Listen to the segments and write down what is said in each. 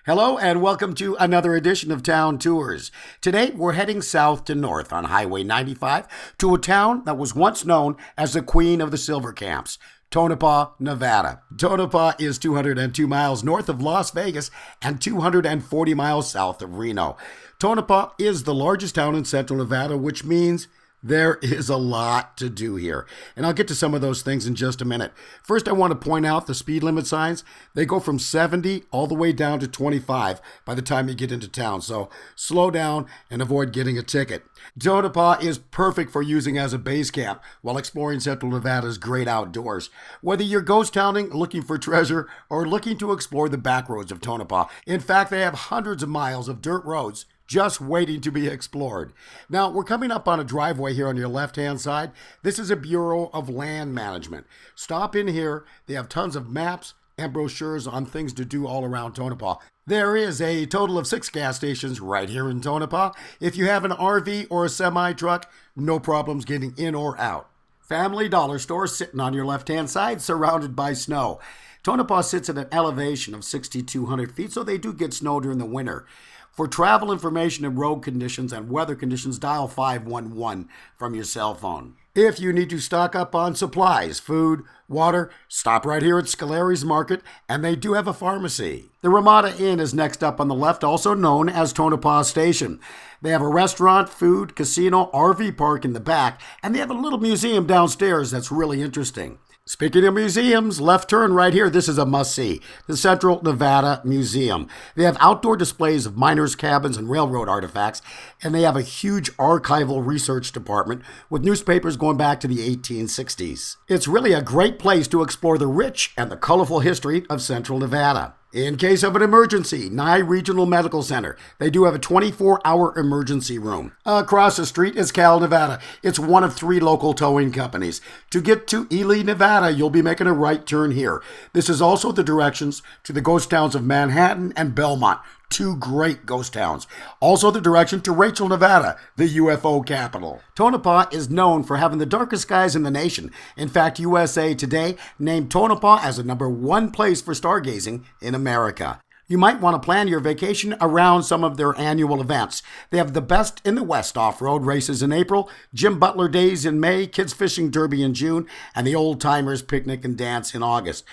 Hello and welcome to another edition of Town Tours. Today we're heading south to north on Highway 95 to a town that was once known as the Queen of the Silver Camps, Tonopah, Nevada. Tonopah is 202 miles north of Las Vegas and 240 miles south of Reno. Tonopah is the largest town in central Nevada, which means there is a lot to do here, and I'll get to some of those things in just a minute. First, I want to point out the speed limit signs. They go from 70 all the way down to 25 by the time you get into town, so slow down and avoid getting a ticket. Tonopah is perfect for using as a base camp while exploring central Nevada's great outdoors. Whether you're ghost towning, looking for treasure, or looking to explore the back roads of Tonopah, in fact, they have hundreds of miles of dirt roads just waiting to be explored. Now, we're coming up on a driveway here on your left-hand side. This is a Bureau of Land Management. Stop in here. They have tons of maps and brochures on things to do all around Tonopah. There is a total of 6 gas stations right here in Tonopah. If you have an RV or a semi-truck, no problems getting in or out. Family Dollar Store sitting on your left-hand side, surrounded by snow. Tonopah sits at an elevation of 6,200 feet, so they do get snow during the winter. For travel information and road conditions and weather conditions, dial 511 from your cell phone. If you need to stock up on supplies, food, water, stop right here at Scalari's Market, and they do have a pharmacy. The Ramada Inn is next up on the left, also known as Tonopah Station. They have a restaurant, food, casino, RV park in the back, and they have a little museum downstairs that's really interesting. Speaking of museums, left turn right here. This is a must-see, the Central Nevada Museum. They have outdoor displays of miners' cabins and railroad artifacts, and they have a huge archival research department with newspapers going back to the 1860s. It's really a great place to explore the rich and the colorful history of Central Nevada. In case of an emergency, Nye Regional Medical Center. They do have a 24-hour emergency room. Across the street is Cal, Nevada. It's one of 3 local towing companies. To get to Ely, Nevada, you'll be making a right turn here. This is also the directions to the ghost towns of Manhattan and Belmont. 2 great ghost towns. Also the direction to Rachel, Nevada, the UFO capital. Tonopah is known for having the darkest skies in the nation. In fact, USA Today named Tonopah as the #1 place for stargazing in America. You might want to plan your vacation around some of their annual events. They have the Best in the West off-road races in April, Jim Butler Days in May, Kids Fishing Derby in June, and the Old Timers Picnic and Dance in August.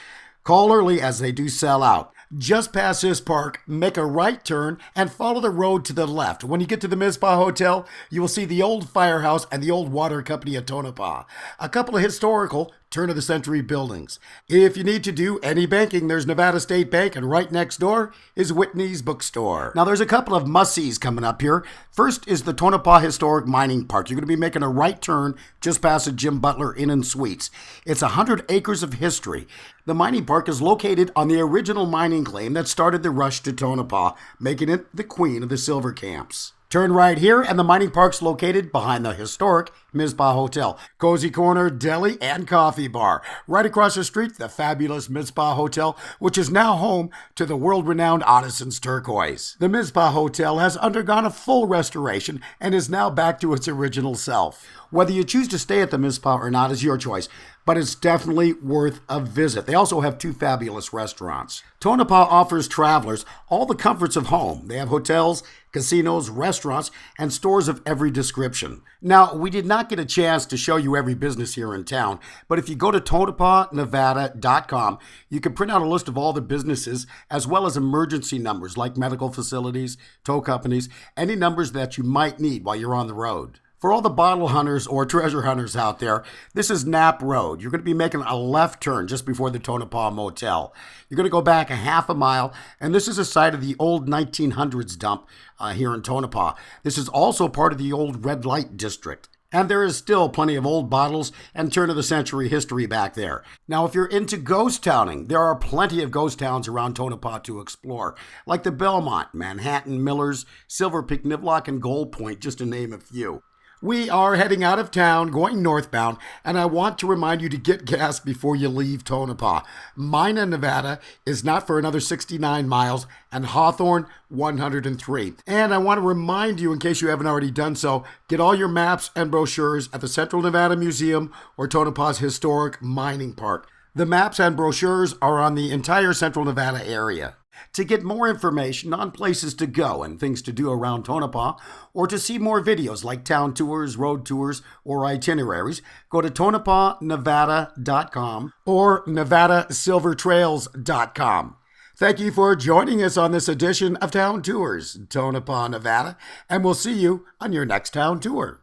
Call early as they do sell out. Just past this park, make a right turn and follow the road to the left. When you get to the Mizpah Hotel, you will see the old firehouse and the old water company of Tonopah. A couple of historical turn-of-the-century buildings. If you need to do any banking, there's Nevada State Bank, and right next door is Whitney's Bookstore. Now, there's a couple of must-sees coming up here. First is the Tonopah Historic Mining Park. You're going to be making a right turn just past the Jim Butler Inn and Suites. It's 100 acres of history. The mining park is located on the original mining claim that started the rush to Tonopah, making it the Queen of the Silver Camps. Turn right here, and the mining park's located behind the historic Mizpah Hotel. Cozy corner, deli, and coffee bar. Right across the street, the fabulous Mizpah Hotel, which is now home to the world-renowned Ottison's Turquoise. The Mizpah Hotel has undergone a full restoration and is now back to its original self. Whether you choose to stay at the Mizpah or not is your choice, but it's definitely worth a visit. They also have 2 fabulous restaurants. Tonopah offers travelers all the comforts of home. They have hotels, casinos, restaurants, and stores of every description. Now, we did not get a chance to show you every business here in town, but if you go to tonopahnevada.com, you can print out a list of all the businesses as well as emergency numbers like medical facilities, tow companies, any numbers that you might need while you're on the road. For all the bottle hunters or treasure hunters out there, this is Knapp Road. You're going to be making a left turn just before the Tonopah Motel. You're going to go back a half a mile, and this is a site of the old 1900s dump here in Tonopah. This is also part of the old red light district. And there is still plenty of old bottles and turn-of-the-century history back there. Now, if you're into ghost towning, there are plenty of ghost towns around Tonopah to explore, like the Belmont, Manhattan, Millers, Silver Peak, Nivlock, and Gold Point, just to name a few. We are heading out of town, going northbound, and I want to remind you to get gas before you leave Tonopah. Mina, Nevada is not for another 69 miles, and Hawthorne, 103. And I want to remind you, in case you haven't already done so, get all your maps and brochures at the Central Nevada Museum or Tonopah's Historic Mining Park. The maps and brochures are on the entire Central Nevada area. To get more information on places to go and things to do around Tonopah, or to see more videos like town tours, road tours, or itineraries, go to TonopahNevada.com or NevadaSilverTrails.com. Thank you for joining us on this edition of Town Tours, Tonopah, Nevada, and we'll see you on your next town tour.